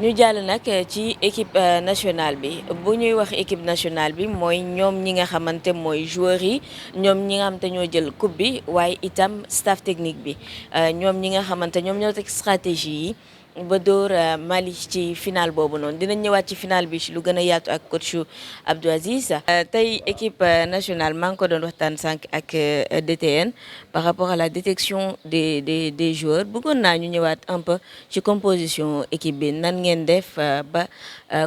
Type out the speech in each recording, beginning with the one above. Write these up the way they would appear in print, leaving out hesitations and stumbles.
ñu jàll nag ci équipe nationale bi bu ñuy wax équipe nationale bi mooy ñoom ñi nga xamante mooy joueurs yi ñoom ñi nga xamante ñoo jël coupe bi waaye itam staff technique bi ñoom ñi nga xamante ñoom ñoo teg stratégie yi ba dóor Mali ci final boobu noonu dinañ ñëwaat ci final bi lu gën a yaatu ak coach Abdou Aziz. tey équipe nationale maa ngi ko doon waxtaan sànq ak DTN par rapport à la détection des joueurs bëggoon naa ñu ñëwaat un peu ci composition équipe bi nan ngeen def ba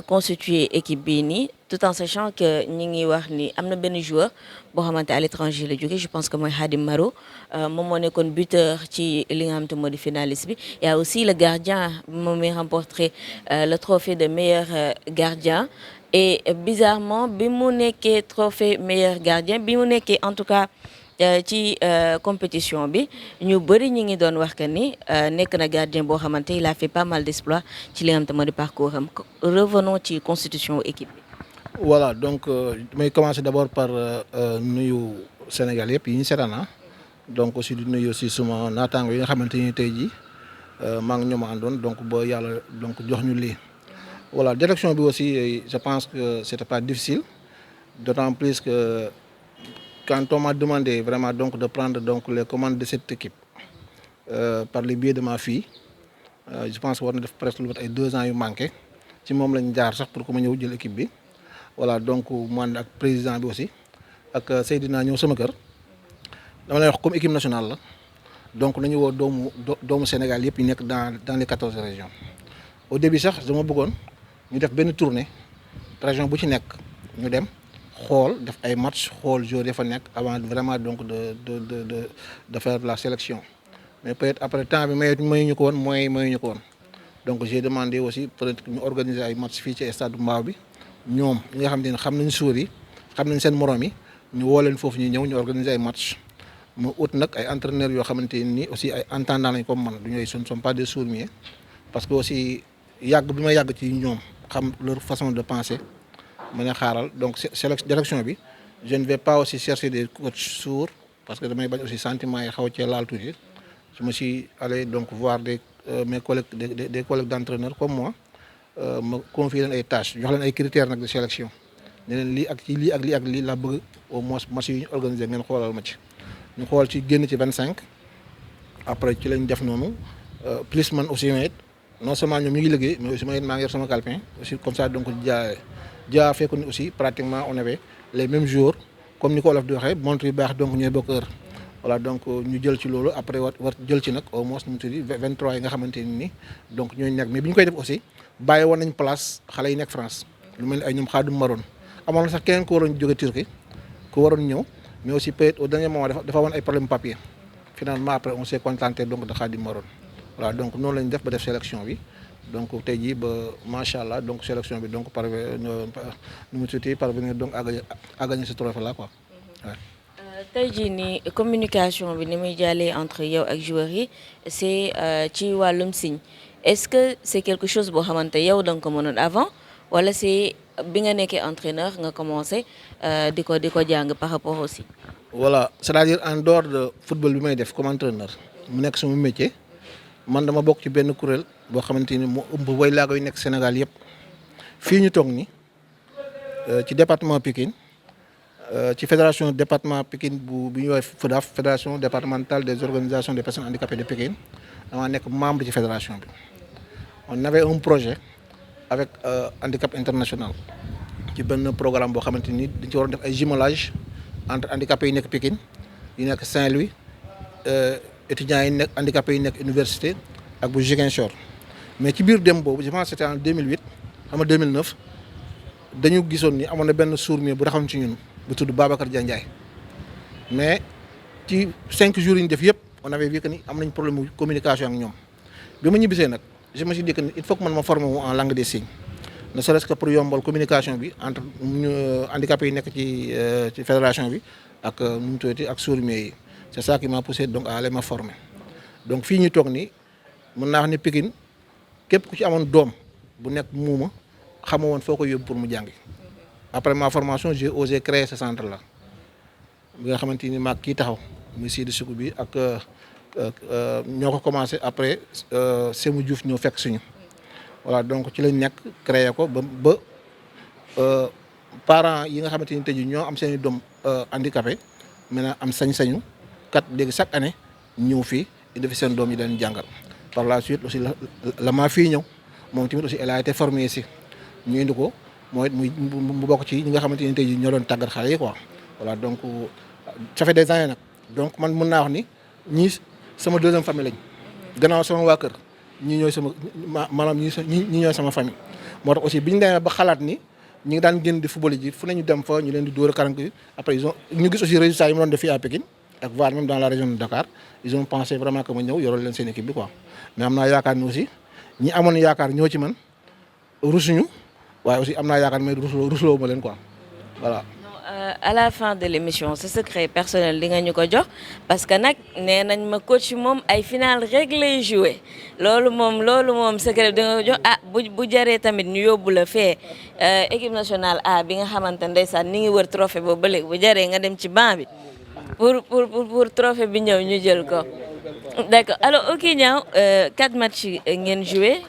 constituer équipe bi nii tout en sachant que ñi ngi wax ni am na benn joueur boo xamante à l'étranger la jóge je pense que mooy Khadim Maro moom moo nekkoon buteur ci li nga xamante moo di finaliste bi y a aussi le gardien moom mi remporté le trophée de meilleur gardien et bizarrement bi mu nekkee trophée meilleur gardien bi mu nekkee en tout cas ci compétition bi ñu bëri ñi ngi doon wax que ni nekk na gardien boo xamante il a fait pas mal d'exploits ci li nga xamante moo di parcours am revenons ci constitution équipe bi. Voilà donc may commencer d'abord par nuyu Sénégal yëpp yi ñu seetaan donc aussi di nuyu aussi suma naataango yi nga xamante ni tey jii maa ngi ñoom àndoon donc ba yàlla donc jox ñu lii. Voilà direction bi aussi je pense que c'était pas difficile d'autant plus que quand on m'a demandé vraiment donc de prendre donc les commandes de cette équipe par le biais de ma fille je pense que war na def presque lu mat ay 2 ans yu manqué ci moom lañ jaar sax pour que ma ñëw jël équipe bi. Voilà donc man ak président bi aussi ak Seydina ñëw sama kër dama lay wax comme équipe nationale la donc nañu woo doomu Sénégal yëpp yi nekk dans les 14 régions. Au début sax dama bëggoon ñu def benn tournée région bu ci nekk ñu dem xool def ay match xool joueurs yi fa nekk avant vraiment donc de faire la sélection mais peut-être après temps bi mayuñu ko woon mayuñu ko woon donc j'ai demandé aussi peut-être ñu organiser ay match fii ci stade Mbao bi. ñoom ñi nga xam ne xam nañ suur yi xam nañ seen morom yi ñu woo leen foofu ñu ñëw ñu organiser ay match mu ut nag ay entraîneurs yoo xamante ni aussi ay entendants lañ comme man du ñooy ce ne sont pas des sourds-muets parce que aussi yàgg bi ma yàgg ci ñoom xam leur façon de penser ma ne xaaral donc direction bi je ne vais pas aussi chercher des coachs sourds parce que damay bañ aussi sentiment yi xaw cee laal tuuti je me suis allé donc voir mes collègues des collègues d'entraîneurs comme moi. Ma confier leen ay tâches jox leen ay critères nag de sélection ne leen lii ak ci lii ak lii ak lii laa bëgg au moins match yi ñu organiser ngeen xoolal ma ci ñu xool ci génn ci 25 après ci lañ def noonu plus man aussi it non seulement ñoom ñu ngi liggéey mais aussi man it maa ngi yor sama calepin aussi comme ça donc jaa fekk ni aussi pratiquement on avait les mêmes jours comme ni ko Wolof di waxee montre yu baax donc ñooy bokk heure. Voilà donc ñu jël ci loolu après war jël ci nag au moins nu mu tudd 23 yi nga xamante ni donc ñooñu nekk mais bi ñu koy def aussi bàyyi woon nañ place xale yi nekk France lu mel ni ay ñoom Khadim Maroon amoon na sax keneen ku waroon jóge Turquie ku waroon ñëw mais aussi peut-être au dernier moment dafa woon ay problème papier finalement après on s'est contenté donc de Khadim Maroon. Voilà donc noonu lañ def ba def sélection bi donc tey jii ba macha allah donc sélection bi donc parvenir donc à gagner ce trophée là quoi. Ouais. tey jii nii communication bi ni muy jàllee entre yow ak joueurs yi c'est ci wàllum signe est-ce que c'est quelque chose boo xamante yow da nga ko mënoon avant wala c'est bi nga nekkee entraîneur nga commencé di ko jàng par rapport aussi. Voilà c'est-à-dire en dehors de football bi may def comme entraîneur mu nekk sama métier man dama bokk ci benn kuréel boo xamante ni mu ëmb way laago yu nekk Sénégal yëpp fii ñu toog ni ci département Pikine. Ci fédération département Pikine bu ñuy wax FEDAF fédération départementale des organisations des personnes handicapées de Pikine dama nekk membre ci fédération bi on avait un projet avec Handicap International ci benn programme boo xamante ni dañ ci waroon def ay jumelage entre handicapés yi nekk Pikine yi nekk Saint-Louis étudiants yi nekk handicapés yi nekk université ak bu Ziguinchor mais ci biir dem boobu je pense c'était en 2008 xam nga 2009 dañu gisoon ni amoon na benn sourd-muet bu taxawoon ci ñun. bu tudd Babacar Diandiaye mais ci 5 jours yi ñu def yëpp on avait vu que ni am nañ problème communication ak ñoom bi ma ñibbisee nag je me suis dit que il faut que man ma former wu en langue des signes ne serait-ce que pour yombal communication bi entre handicapés yi nekk ci fédération bi ak nu mu tuddati ak sourds-muets yi c'est ça qui m'a poussé donc à aller me former donc fii ñu toog nii mën naa wax ne Pikine képp ku ci amoon doom bu nekk muuma xamoo woon foo ko yóbbu pour mu jàngi. Après ma formation j'ai osé créer ce centre là bi nga xamante ni maag kii taxaw muy Sidi Soukou bi ak ñoo ko commencé après Sémou Diouf ñëw fekk suñu voilà donc ci lañ nekk créé ko ba parents yi nga xamante ni tey jii ñoo am seen i doom handicapé maintenant am sañ-sañu kat léegi chaque année ñëw fii indi fi seen doom yi dañ jàngal. par la suite aussi la maa fii ñëw moom tamit aussi elle a été formée ici ñu indi ko mooy mu bokk ci ñi nga xamante ni tey jii ñoo doon tàggat xale yi quoi voilà donc ça fait des années nag donc man mën naa wax ni ñii sama deuxième famille lañ gannaaw sama waa kër ñii ñooy sama maanaam ñii ñooy sama famille. moo tax aussi bi ñu demee ba xalaat ni ñi ngi daan génn di football ji fu ne ñu dem fa ñu leen di dóor a karank après ils ont ñu gis aussi résultats yi mu doon def fii à Pékin ak voire même dans la région de Dakar ils ont pensé vraiment que ma ñëw yoral leen seen équipe bi quoi. mais am naa yaakaar ni aussi ñi amoon yaakaar ñoo ci man rusuñu waaye aussi am naa yaakaar mais rusloo ma leen quoi voilà. À la fin de l'émission ce secret personnel di nga ñu ko jox parce que nag nee nañ ma coach moom ay final rek lay joué loolu moom secret bi di nga ko jox bu jaree tamit ñu yóbbu la fee équipe nationale A bi nga xamante ndeysaan ni ngi wër trophée boobu ba léegi bu jaree nga dem ci banc bi pour trophée bi ñëw ñu jël ko. D'accord alors ok Niang 4 matchs ngeen joué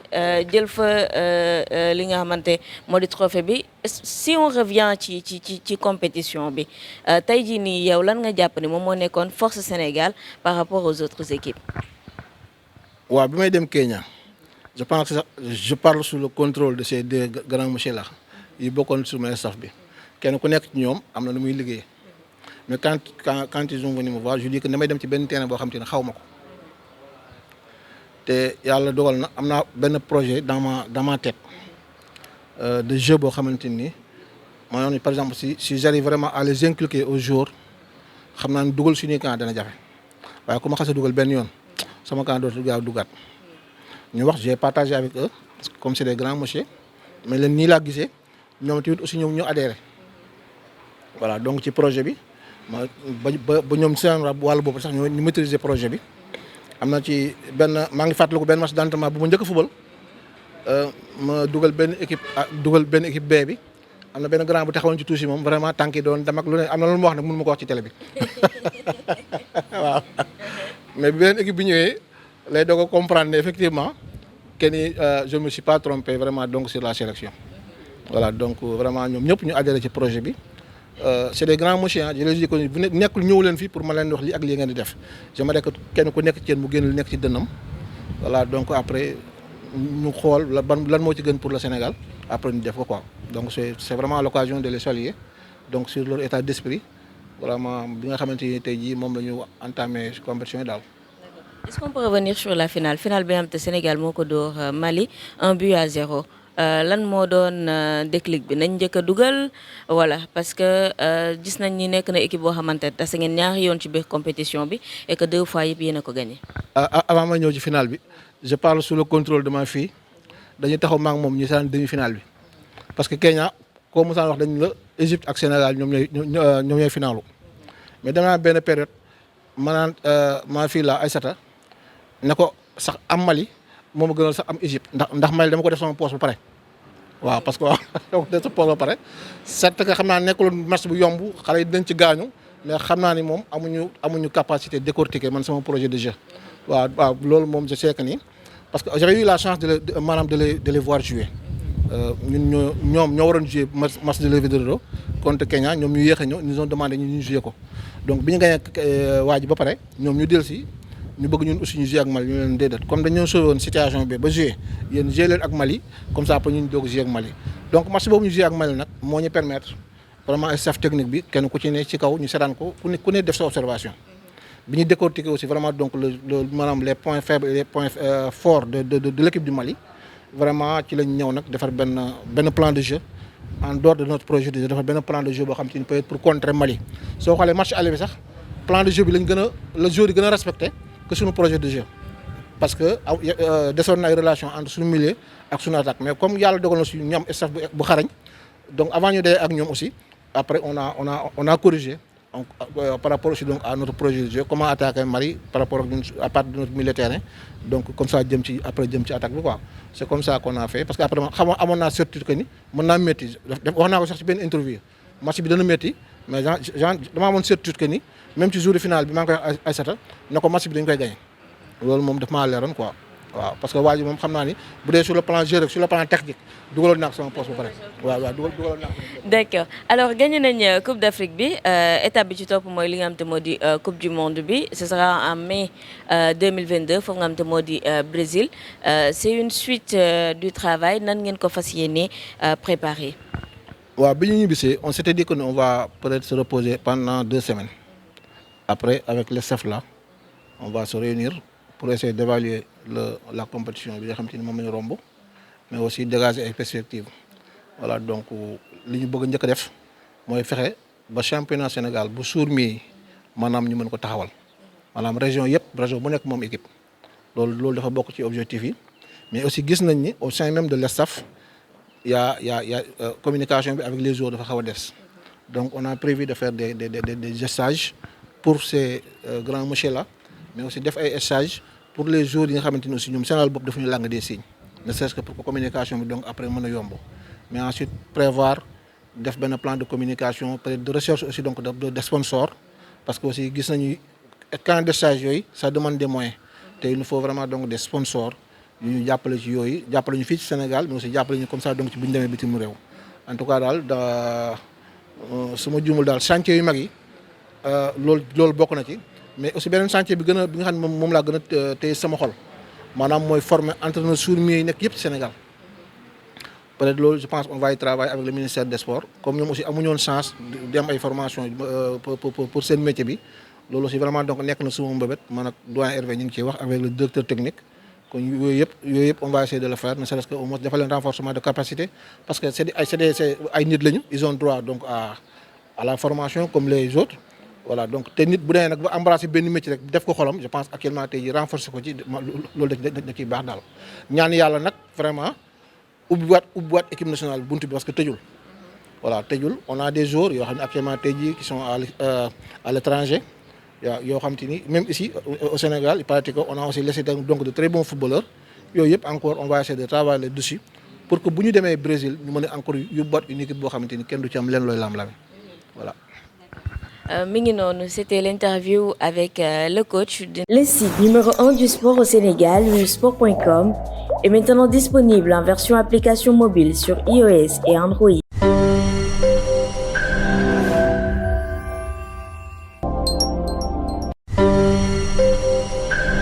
jël fa li nga xamante moo di trophée bi si on revient ci compétition bi tey jii nii yow lan nga jàpp ne moom moo nekkoon force Sénégal par rapport aux autres équipes. waaw bi may dem Kenya je pense que je parle sous le contrôle de ces deux grands monsieur là yi bokkoon sur mes staff bi kenn ku nekk ci ñoom am na nu muy liggéey mais quand ils ont venu me voir je dis que damay dem ci benn terrain boo xam te ne xaw ma ko. te yàlla dogal na am naa benn projet dans ma tête de jeu boo xamante ni maanaam par exemple si j'arrive vraiment à les inculquer aux joueurs xam naa ne dugal suñuy camp dana jafe waaye ku ma xasee dugal benn yoon sama camp dootul gaaw dugaat ñu wax j'ai partagé avec eux parce que comme c'est des grands monsieur mais leen nii laa gisee ñoom tamit aussi ñoom ñu adhéré voilà donc ci projet bi ma ba ñoom seen wàllu boobu sax ñu maîtriser projet bi. am na ci benn maa ngi fàttaliku benn match d'entraînement bu ma njëkk a football ma dugal benn équipe B bi am na benn grand bu taxawoon ci touche yi moom vraiment tànk yi doon dem ak lu ne am na lu ma wax nag mënu ma ko wax ci télé bi waaw mais bi beneen équipe bi ñëwee lay doog a comprendre ne effectivement que ni je me suis pas trompé vraiment donc sur la sélection voilà donc vraiment ñoom ñëpp ñu adhéré ci projet bi. c'est des grands monsieur je les dis que bu nekkul ñëw leen fii pour ma leen wax lii ak lii ngeen di def j'aimerais que kenn ku nekk ci yéen mu génn lu nekk ci dënnam voilà donc après ñu xool lan moo ci gën pour le Sénégal après ñu def ko quoi donc c'est vraiment l'occasion de les saluer donc sur leur état d'esprit vraiment bi nga xamante ni tey jii moom la ñu entamé compétition yi daal. Est-ce qu'on peut revenir sur la finale bi nga xam te Sénégal moo ko dóor Mali 1-0. lan moo doon déclic bi nañ njëkk a dugal voilà parce que gis nañ ni nekk na équipe boo xamante ne tase ngeen ñaari yoon ci biir compétition bi et que 2 fois yëpp yéen a ko gagné. avant ma ñëw ci finale bi je parle sous le contrôle de ma fille dañuy taxaw ma ak moom ñu saan demi-finale bi parce que Kenya koo mosaan wax dañ la Égypte ak Sénégal ñoom ñooy finalu mais danaa benn période ma naan ma fille la Aïssata ne ko sax am Mali. moom a gënal sax am Égypte ndax Mali dama ko def sama poche ba pare waaw parce que waaw dama ko def sama poche ba pare certes que xam naa nekkuloon match bu yomb xale yi dinañ ci gaañu mais xam naa ni moom amuñu capacité décortiquer man sama projet de jeu waaw loolu moom je sais que ni parce que j'avais eu la chance de les voir jouer ñoom ñoo waroon jouer match de levée de rideau contre Kenya ñoom ñu yéex a ñëw ils nous ont demandé ñu jouer ko donc bi ñu gagné waa ji ba pare ñoom ñu dellusi ñu bëgg ñun aussi ñu jouer ak Mali ñu leen déedéet comme dañoo sauvé woon situation bi ba jouer yéen jouer leen ak Mali comme ça après ñu doog jouer ak Mali donc match boobu ñu jouer ak Mali nag moo ñu permettre vraiment staff technique bi kenn ku ci ne ci kaw ñu seetaan ko ku ne def sa observation bi ñu décortiquer aussi vraiment donc maanaam les points faibles et les points forts de l'équipe du Mali vraiment ci lañ ñëw nag defar benn plan de jeu en dehors de notre projet de jeu defar benn plan de jeu boo xam te ni peut être pour contrer Mali soo xoolee match aller bi sax plan de jeu bi lañ le joueur yi gën a respecté que suñu projet de jeu parce que desoon na ay relation entre suñu milieu ak suñu attaque mais comme yàlla dogal na suñu ñoom staff bu xarañ donc avant ñu dee ak ñoom aussi après on a corrigé donc par rapport aussi donc à notre projet de jeu comment attaquer Mali par rapport ak ñun à partir de notre milieu de terrain donc comme ça jëm ci attaque bi quoi c'est comme ça qu'on a fait parce que après amoon naa certitude que ni mën naa métti wax naa ko sax ci benn interview match bi dana métti mais dama amoon certitude que ni même ci jour de finale bi maa ngi koy Aïssata ne ko match bi dañ koy gagné loolu moom daf maa leeroon quoi waaw parce que waa ji moom xam naa ni bu dee sur le plan jeu rek sur le plan technique dugaloon naa ko sama poste ba pare waaw dugaloon naa ko. D'accord alors gagné nañ Coupe d'Afrique bi étape bi ci topp mooy li nga xam te moo di Coupe du Monde bi ce sera en mai 2022 foofu nga xam te moo di Brésil c'est une suite du travail nan ngeen ko fas yéene préparer. waaw bi ñu ñibbisee on s'était dit que on va peut-être se reposer pendant 2 semaines après avec le staff là on va se réunir pour essayer d'évaluer la compétition bi nga xam te ni moom la ñu romb mais aussi dégager ay perspectives voilà donc li ñu bëgg njëkk a def mooy fexe ba championnat Sénégal bu suur mi maanaam ñu mën ko taxawal maanaam région bu nekk moom équipe loolu dafa bokk ci objectif yi mais aussi gis nañ ni au sein même de le staff y a communication bi avec les joueurs dafa xaw a des donc on a prévu de faire des stages pour ces grands monsieur là mais aussi def ay stages pour les joueurs yi nga xamante ni aussi ñoom Sénégal bopp dafa ñu langue des signes ne serait-ce que pour que communication bi donc après mën a yomb mais ensuite prévoir def benn plan de communication peut-être de recherche aussi donc de sponsors parce que aussi gis nañu camp de stage yooyu ça demande des moyens te il nous faut vraiment donc des sponsors yu ñu jàppale ci yooyu jàppale ñu fii ci Sénégal mais aussi jàppale ñu comme ça donc ci bu ñu demee bitim réew en tout cas daal su ma juumul daal chantier yu mag yi loolu bokk na ci mais aussi beneen chantier bi nga xam ne moom laa gën a téye sama xol maanaam mooy former entraîneur sourds-muets yi nekk yëpp ci Sénégal peut-être loolu je pense on va y travailler avec le ministère des sports comme ñoom aussi amuñu woon chance di am ay formation pour seen métier bi loolu aussi vraiment donc nekk na suma mbëbët man ak doyen Hervé ñu ngi ciy wax avec le directeur technique kon yooyu yëpp on va essayer de le faire ne serait-ce que au moins defal leen renforcement de capacité parce que c'est ay nit lañu ils ont droit donc à la formation comme les autres voilà donc te nit bu dee nag ba embrasser benn métier rek def ko xolam je pense actuellement tey jii renforcer ko ci loolu da ciy baax daal ñaan yàlla nag vraiment ubbiwaat équipe nationale buntu bi parce que tëjul voilà tëjul on a des joueurs yoo xam ne actuellement tey jii qui sont à l'étranger yoo xam te ni même ici au Sénégal il paraît que on a aussi laissé donc de très bons footballeurs yooyu yëpp encore on va essayer de travailler dessus pour que bu ñu demee Brésil ñu mën a encore yóbbuwaat une équipe boo xamante ni kenn du ci am leen looy lam-lame voilà. Mi ngi noonu, c'était l'interview avec le coach. Le site numéro 1 du sport au Sénégal, sport.com, est maintenant disponible en version application mobile sur iOS et Android.